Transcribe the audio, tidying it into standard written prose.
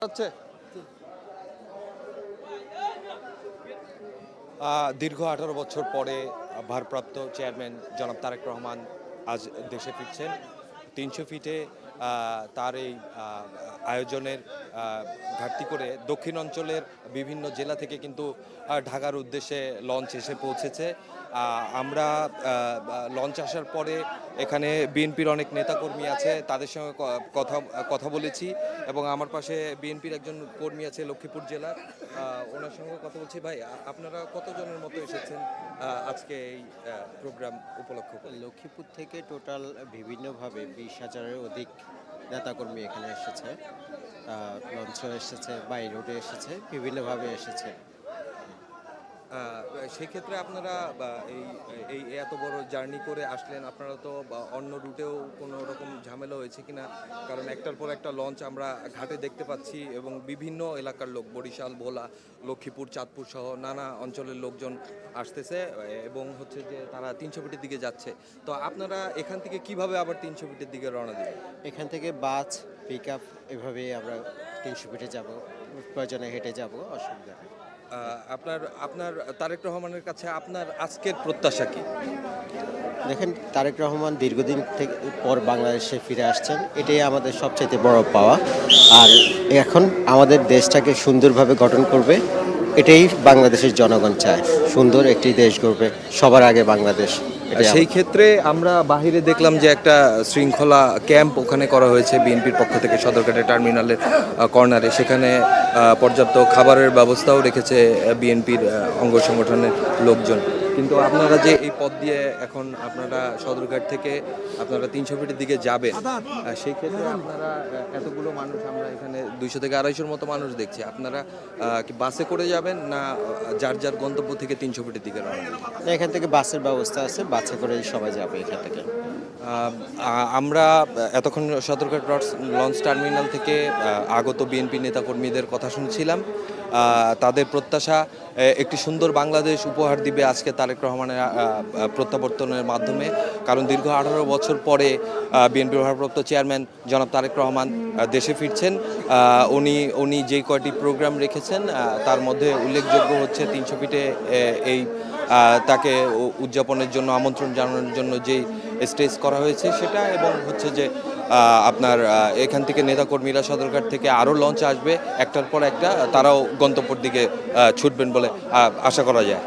হচ্ছে দীর্ঘ 18 বছর পরে ভারপ্রাপ্ত চেয়ারম্যান জনাব তারেক রহমান আজ দেশে ফিরছেন। 300 ফিটে তার এই আয়োজনের ঘাটতি করে দক্ষিণ অঞ্চলের বিভিন্ন জেলা থেকে কিন্তু ঢাকার উদ্দেশ্যে লঞ্চ এসে পৌঁছেছে। আমরা লঞ্চ আসার পরে এখানে বিএনপির অনেক নেতাকর্মী আছে, তাদের সঙ্গে কথা বলেছি এবং আমার পাশে বিএনপির একজন কর্মী আছে লক্ষ্মীপুর জেলার, ওনার সঙ্গে কথা বলছি। ভাই, আপনারা কতজনের মতো এসেছেন আজকে এই প্রোগ্রাম উপলক্ষ করে? লক্ষ্মীপুর থেকে টোটাল বিভিন্নভাবে 20,000-এর অধিক নেতাকর্মী এখানে এসেছে। লঞ্চে এসেছে, বাই রোডে এসেছে, বিভিন্নভাবে এসেছে। সেক্ষেত্রে আপনারা এই এই এত বড় জার্নি করে আসলেন, আপনারা তো অন্য রুটেও কোনো রকম ঝামেলা হয়েছে কিনা? কারণ একটার পর একটা লঞ্চ আমরা ঘাটে দেখতে পাচ্ছি এবং বিভিন্ন এলাকার লোক, বরিশাল, ভোলা, লক্ষ্মীপুর, চাঁদপুর সহ নানা অঞ্চলের লোকজন আসতেছে এবং হচ্ছে যে তারা 300 ফিটের দিকে যাচ্ছে। তো আপনারা এখান থেকে কিভাবে আবার 300 ফিটের দিকে রওনা দেবেন? এখান থেকে বাস, পিক আপ, এভাবে আমরা 300 ফিটে যাব, প্রয়োজনে হেঁটে যাব, অসুবিধা নেই। আপনার তারেক রহমানের কাছে আপনার আজকের প্রত্যাশা কি? দেখেন, তারেক রহমান দীর্ঘদিন থেকে পর বাংলাদেশে ফিরে আসছেন, এটাই আমাদের সবচেয়ে বড় পাওয়া। আর এখন আমাদের দেশটাকে সুন্দরভাবে গঠন করবে, এটাই বাংলাদেশের জনগণ চায়। সুন্দর একটি দেশ গড়বে, সবার আগে বাংলাদেশ। সেই ক্ষেত্রে আমরা বাহিরে দেখলাম যে একটা শৃঙ্খলা ক্যাম্প ওখানে করা হয়েছে বিএনপির পক্ষ থেকে সদরঘাটের টার্মিনালের কর্নারে। সেখানে পর্যাপ্ত খাবারের ব্যবস্থাও রেখেছে বিএনপির অঙ্গ সংগঠনের লোকজন। কিন্তু আপনারা যে এই পথ দিয়ে এখন আপনারা সদরঘাট থেকে আপনারা 300 ফিটের দিকে যাবেন, সেই ক্ষেত্রে আপনারা এতগুলো মানুষ, আমরা এখানে 200 থেকে 250-এর মতো মানুষ দেখছি, আপনারা কি বাসে করে যাবেন না যার যার গন্তব্য থেকে 300 ফিটের দিকে রওনা দেবেন? এখান থেকে বাসের ব্যবস্থা আছে, বাসে করেই সবাই যাবে এখান থেকে। আমরা এতক্ষণ সদরঘাট লঞ্চ টার্মিনাল থেকে আগত বিএনপি নেতাকর্মীদের কথা শুনছিলাম। তাদের প্রত্যাশা একটি সুন্দর বাংলাদেশ উপহার দিবে আজকে তারেক রহমানের প্রত্যাবর্তনের মাধ্যমে। কারণ দীর্ঘ 18 বছর পরে বিএনপির ভারপ্রাপ্ত চেয়ারম্যান জনাব তারেক রহমান দেশে ফিরছেন। উনি যেই কয়টি প্রোগ্রাম রেখেছেন তার মধ্যে উল্লেখযোগ্য হচ্ছে 300 ফিটে এই তাকে উদযাপনের জন্য, আমন্ত্রণ জানানোর জন্য যেই স্টেজ করা হয়েছে সেটা, এবং হচ্ছে যে আপনার এখান থেকে নেতাকর্মীরা সদরঘাট থেকে আরও লঞ্চ আসবে একটার পর একটা, তারাও গন্তব্যের দিকে ছুটবেন বলে আশা করা যায়।